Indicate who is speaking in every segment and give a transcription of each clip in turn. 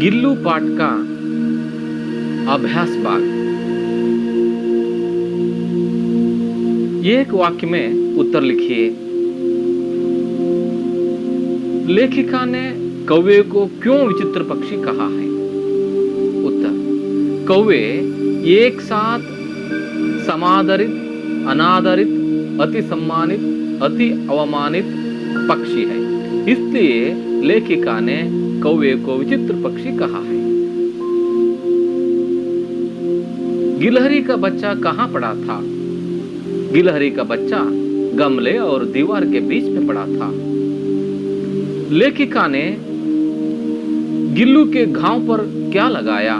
Speaker 1: गिल्लू पाठ का अभ्यास भाग। एक वाक्य में उत्तर लिखिए। लेखिका ने कौवे को क्यों विचित्र पक्षी कहा है? उत्तर: कौवे एक साथ समादरित, अनादरित, अति सम्मानित, अति अवमानित पक्षी है, इसलिए लेखिका ने कौवे को विचित्र पक्षी कहा है। गिलहरी का बच्चा कहां पड़ा था? गिलहरी का बच्चा गमले और दीवार के बीच में पड़ा था। लेखिका ने गिल्लू के घाव पर क्या लगाया?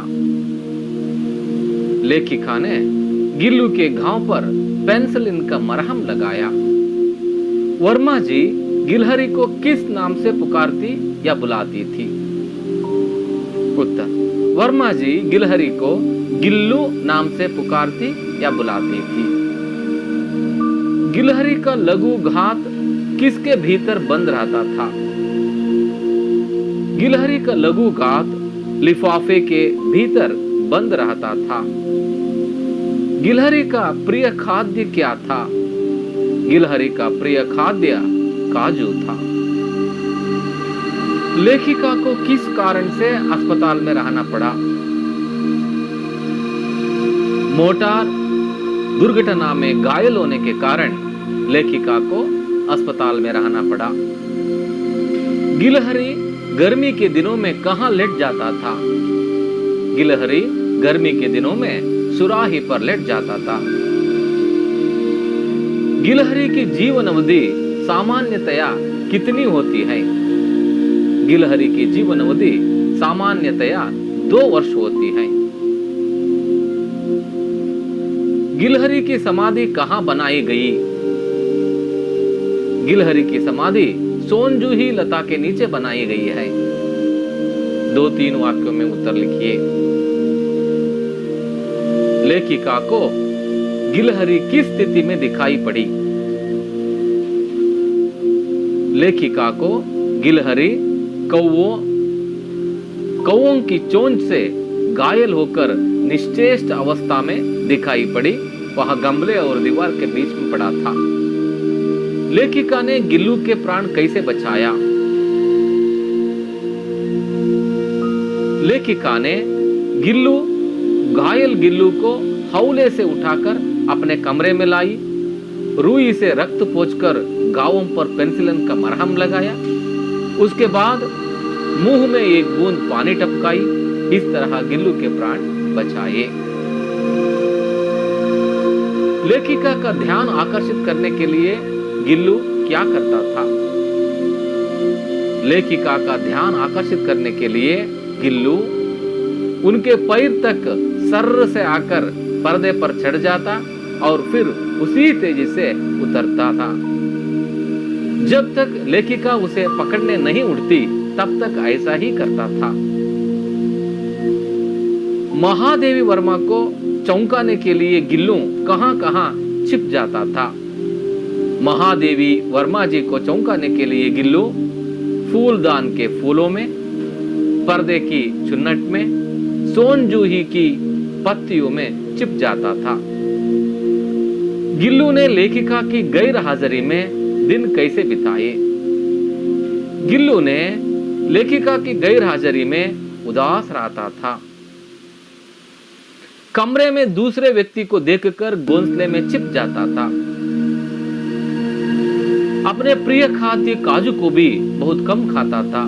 Speaker 1: लेखिका ने गिल्लू के घाव पर पेंसिलिन का मरहम लगाया। वर्मा जी गिलहरी को किस नाम से पुकारती या बुलाती थी? उत्तर: वर्मा जी गिलहरी को गिल्लू नाम से पुकारती या बुलाती थी। गिलहरी का लघु घात किसके भीतर बंद रहता था? गिलहरी का लघु घात लिफाफे के भीतर बंद रहता था। गिलहरी का प्रिय खाद्य क्या था? गिलहरी का प्रिय खाद्य काजू था। लेखिका को किस कारण से अस्पताल में रहना पड़ा? मोटार दुर्घटना में घायल होने के कारण लेखिका को अस्पताल में रहना पड़ा। गिलहरी गर्मी के दिनों में कहां लेट जाता था? गिलहरी गर्मी के दिनों में सुराही पर लेट जाता था। गिलहरी की जीवन अवधि सामान्यतया कितनी होती है? गिलहरी की जीवन अवधि सामान्यतया 2 वर्ष होती है। गिलहरी की समाधि कहां बनाई गई? गिलहरी की समाधि सोनजूही लता के नीचे बनाई गई है। 2-3 वाक्यों में उत्तर लिखिए। लेखिका को गिलहरी किस स्थिति में दिखाई पड़ी? लेखिका को गिलहरी कौवों की चोंच से घायल होकर निश्चेष्ट अवस्था में दिखाई पड़ी। वह गमले और दीवार के बीच में पड़ा था। लेखिका ने गिल्लू के प्राण कैसे बचाया? लेखिका ने घायल गिल्लू को हौले से उठाकर अपने कमरे में लाई, रुई से रक्त पोंछकर घावों पर पेंसिलिन का मरहम लगाया, उसके बाद मुंह में एक बूंद पानी टपकाई। इस तरह गिल्लू के प्राण बचाए। लेखिका का ध्यान आकर्षित करने के लिए गिल्लू क्या करता था? लेखिका का ध्यान आकर्षित करने के लिए गिल्लू उनके पैर तक सर्र से आकर पर्दे पर चढ़ जाता और फिर उसी तेजी से उतरता था। जब तक लेखिका उसे पकड़ने नहीं उठती तब तक ऐसा ही करता था। महादेवी वर्मा को चौंकाने के लिए गिल्लू कहां-कहां छिप जाता था? महादेवी वर्मा जी को चौंकाने के लिए गिल्लू फूलदान के फूलों में, पर्दे की चुन्नट में, सोनजूही की पत्तियों में छिप जाता था। गिल्लू ने लेखिका की गैर हाजिरी में दिन कैसे बिताए? गिल्लू ने लेखिका की गैर हाजिरी में उदास रहता था। कमरे में दूसरे व्यक्ति को देखकर घोंसले में छिप जाता था। अपने प्रिय खाद्य काजू को भी बहुत कम खाता था।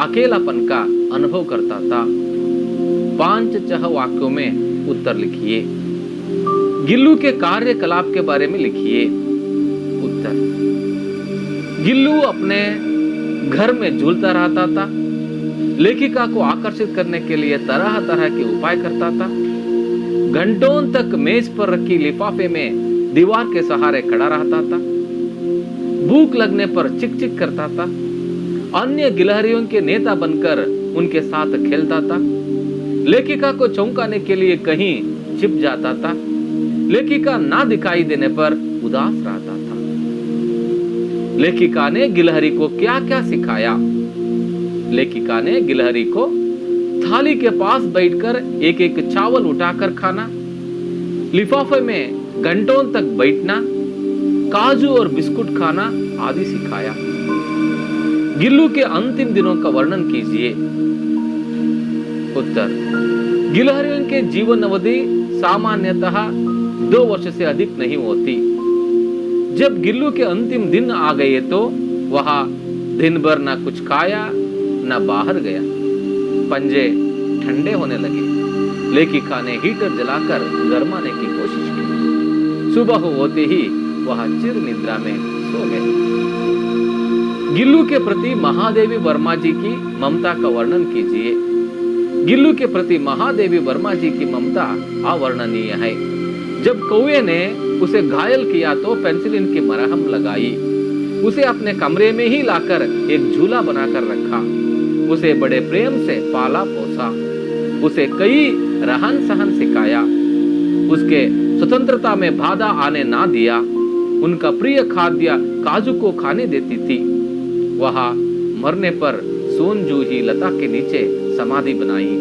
Speaker 1: अकेलापन का अनुभव करता था। 5 वाक्यों में उत्तर लिखिए। गिल्लू के कार्यकलाप के बारे में लिखिए। उत्तर: गिल्लू अपने घर में झूलता रहता था। लेखिका को आकर्षित करने के लिए तरह तरह के उपाय करता था। घंटों तक मेज पर रखी लिफाफे में दीवार के सहारे खड़ा रहता था। भूख लगने पर चिक चिक करता था। अन्य गिलहरियों के नेता बनकर उनके साथ खेलता था। लेखिका को चौंकाने के लिए कहीं छिप जाता था। लेखिका ना दिखाई देने पर उदास रहता था। लेखिका ने गिलहरी को क्या क्या सिखाया? लेखिका ने गिलहरी को थाली के पास बैठकर एक एक चावल उठाकर खाना, लिफाफे में घंटों तक बैठना, काजू और बिस्कुट खाना आदि सिखाया। गिल्लू के अंतिम दिनों का वर्णन कीजिए। उत्तर, गिलहरियों के जीवन अवधि सामान्यतः 2 वर्ष से अधिक नहीं होती। जब गिल्लू के अंतिम दिन आ गए तो वह दिन भर ना कुछ खाया ना बाहर गया। पंजे ठंडे होने लगे। लेखिका ने हीटर जलाकर गरमाने की कोशिश की। सुबह होते ही वह चिर निद्रा में सो गए। गिल्लू के प्रति महादेवी वर्मा जी की ममता का वर्णन कीजिए। गिल्लू के प्रति महादेवी वर्मा जी की ममता अवर्णनीय है। जब कौवे ने उसे घायल किया तो पेंसिलिन की मरहम लगाई। उसे अपने कमरे में ही लाकर एक झूला बनाकर रखा। उसे बड़े प्रेम से पाला पोसा। उसे कई रहन सहन सिखाया। उसके स्वतंत्रता में बाधा आने ना दिया। उनका प्रिय खाद्य काजू को खाने देती थी। वह मरने पर सोनजूही लता के नीचे समाधि बनाई।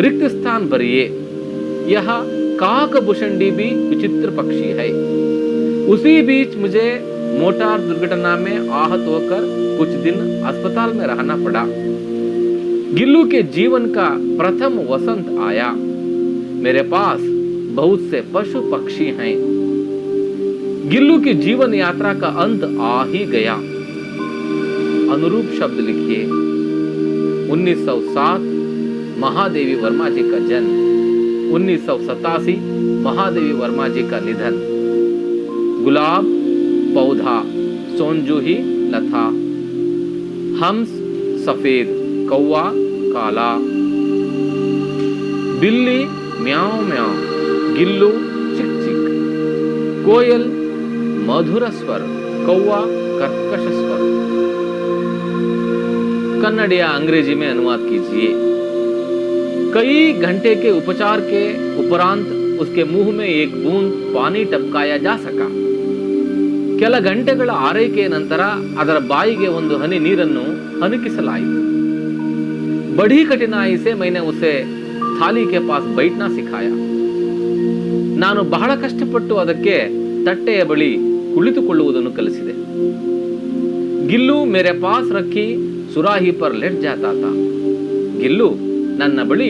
Speaker 1: रिक्त स्थान भरिए। यह काकभूषणी भी विचित्र पक्षी है। उसी बीच मुझे मोटार दुर्घटना में आहत होकर कुछ दिन अस्पताल में रहना पड़ा। गिल्लू के जीवन का प्रथम वसंत आया। मेरे पास बहुत से पशु पक्षी हैं। गिल्लू की जीवन यात्रा का अंत आ ही गया। अनुरूप शब्द लिखिए। 1907 महादेवी वर्मा जी का जन्म, 1987 महादेवी वर्मा जी का निधन। गुलाब पौधा, सोनजूही लता, हंस सफेद, कौवा काला, बिल्ली म्याओ म्याओ, गिल्लू चिक चिक, कोयल मधुर स्वर, कौवा कर्कश स्वर। कन्नड़ या अंग्रेजी में अनुवाद कीजिए। कई घंटे के उपचार के उपरांत उसके मुंह में एक बूंद पानी टपकाया जा सका। ಕೆಲ ಗಂಟೆಗಳ ಆರೈಕೆಯ ನಂತರ ಅದರ ಬಾಯಿಗೆ ಒಂದು ಹನಿ ನೀರನ್ನು ಹನಿಕಿಸಲಾಯಿತು। बड़ी कठिनाई से मैंने उसे थाली के पास बैठना सिखाया। ನಾನು ಬಹಳ ಕಷ್ಟಪಟ್ಟು ಅದಕ್ಕೆ ತಟ್ಟೆಯ ಬಳಿ ಕುಳಿತುಕೊಳ್ಳುವುದನ್ನು ಕಲಿಸಿದೆ। ಗಿಲ್ಲು मेरे पास रखी सुराही पर लेट जाता था। ಗಿಲ್ಲು ನನ್ನ ಬಳಿ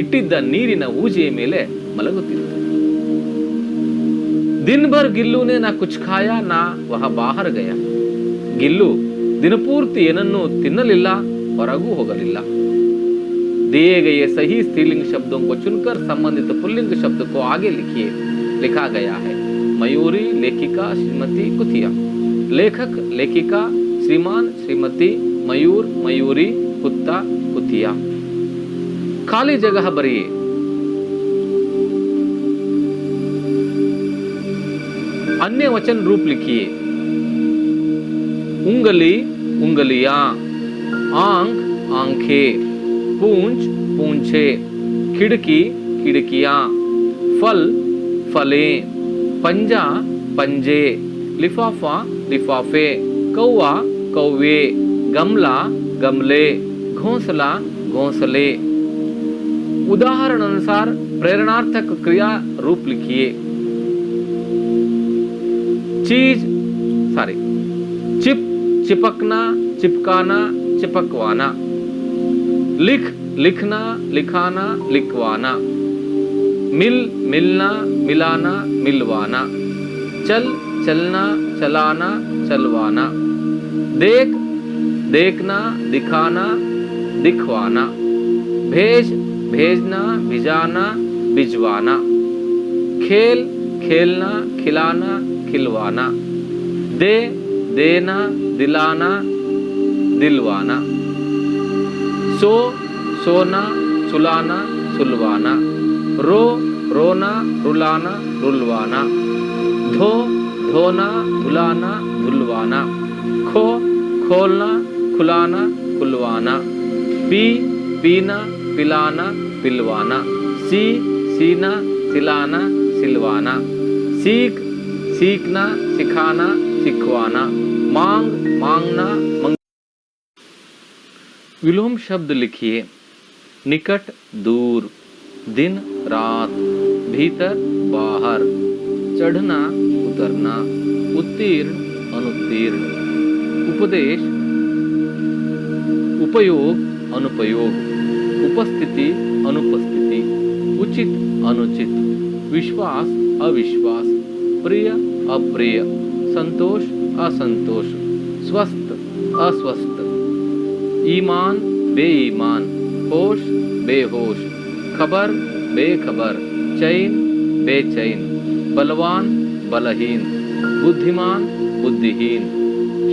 Speaker 1: ಇಟ್ಟಿದ್ದ ನೀರಿನ ಊಜಿಯ ಮೇಲೆ ಮಲಗುತ್ತಿತ್ತು। दिन भर गिल्लू ने ना कुछ खाया ना वह बाहर गया। गिल्लू दिनपूर्ति ಏನನ್ನೂ ತಿನ್ನಲಿಲ್ಲ, ಹೊರಗೂ ಹೋಗಲಿಲ್ಲ। दिए गए सही स्त्रीलिंग शब्दों को चुनकर संबंधित पुल्लिंग शब्द को आगे लिखिए। लिखा गया है मयूरी लेखिका श्रीमती कुतिया। लेखक लेखिका श्रीमान श्रीमती, मयूर मयूरी, कुत्ता कुतिया। खाली जगह भरिए। अन्य वचन रूप लिखिए। उंगली उंगलियां, आंख आंखें, पूंछ पूंछे, खिड़की खिड़कियां, फल फलें, पंजा पंजे, लिफाफा लिफाफे, कौवा कौवे, गमला गमले, घोंसला घोंसले। उदाहरण अनुसार प्रेरणार्थक क्रिया रूप लिखिए। चीज चिप चिपकना, चिपकाना, चिपकवाना। लिख लिखना, लिखाना, लिखवाना। मिल मिलना, मिलाना, मिलवाना। चल चलना, चलाना, चलवाना। देख देखना, दिखाना, दिखवाना। भेज भेजना, भिजाना, भिजवाना। खेल खेलना, खिलाना, खिलवाना। दे देना, दिलाना, दिलवाना। सो सोना, सुलाना, सुलवाना। रो रोना, रुलाना, रुलवाना। धो धोना, धुलाना, धुलवाना। खो खोलना, खुलाना, खुलवाना। पी पीना, पिलाना, पिलवाना। सी सीना, सिलाना, सिलवाना। सीख सीखना, सिखाना, सिखवाना। मांग मांगना, विलोम शब्द लिखिए। निकट दूर, दिन रात, भीतर बाहर, चढ़ना उतरना, उत्तीर्ण अनुत्तीर्ण, उपदेश उपयोग अनुपयोग, उपस्थिति अनुपस्थिति, उचित अनुचित, विश्वास अविश्वास, प्रिय अप्रिय, संतोष असंतोष, स्वस्थ अस्वस्थ, ईमान बेईमान, होश बेहोश, खबर बेखबर, चैन बेचैन, बलवान बलहीन, बुद्धिमान बुद्धिहीन,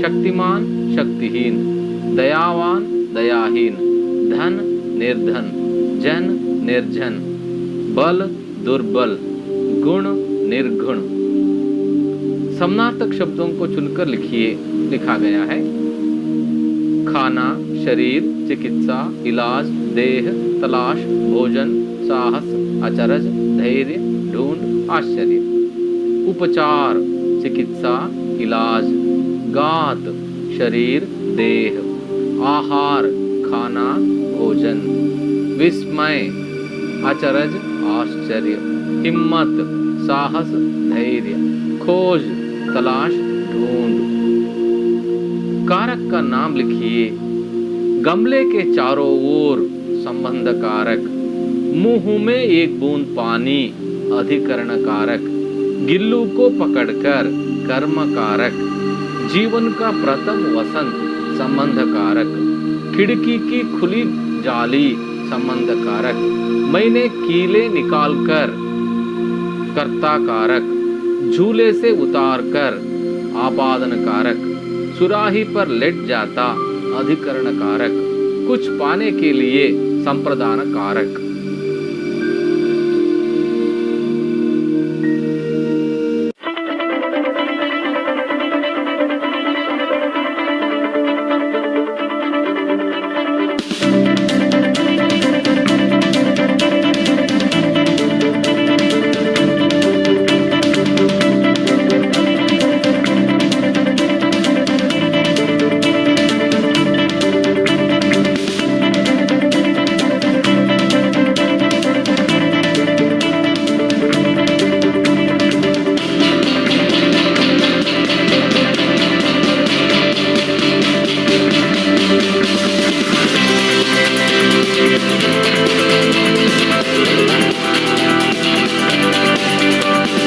Speaker 1: शक्तिमान शक्तिहीन, दयावान दयाहीन, धन निर्धन, जन निर्जन, बल दुर्बल, गुण निर्गुण। समानार्थक शब्दों को चुनकर लिखिए। लिखा गया है खाना, शरीर, चिकित्सा, इलाज, देह, तलाश, भोजन, साहस, अचरज, धैर्य, ढूंढ, आश्चर्य। उपचार, चिकित्सा, इलाज, गात, शरीर, देह, आहार, खाना, भोजन, विस्मय, अचरज, आश्चर्य, हिम्मत, साहस, धैर्य, खोज, तलाश, ढूंढ। कारक का नाम लिखिए। गमले के चारों ओर संबंध कारक, मुंह में एक बूंद पानी अधिकरण कारक, गिल्लू को पकड़कर कर्म कारक, जीवन का प्रथम वसंत संबंध कारक, खिड़की की खुली जाली संबंध कारक, मैंने कीले निकालकर कर्ता कारक, झूले से उतारकर आपादन कारक, सुराही पर लेट जाता अधिकरण कारक, कुछ पाने के लिए संप्रदान कारक।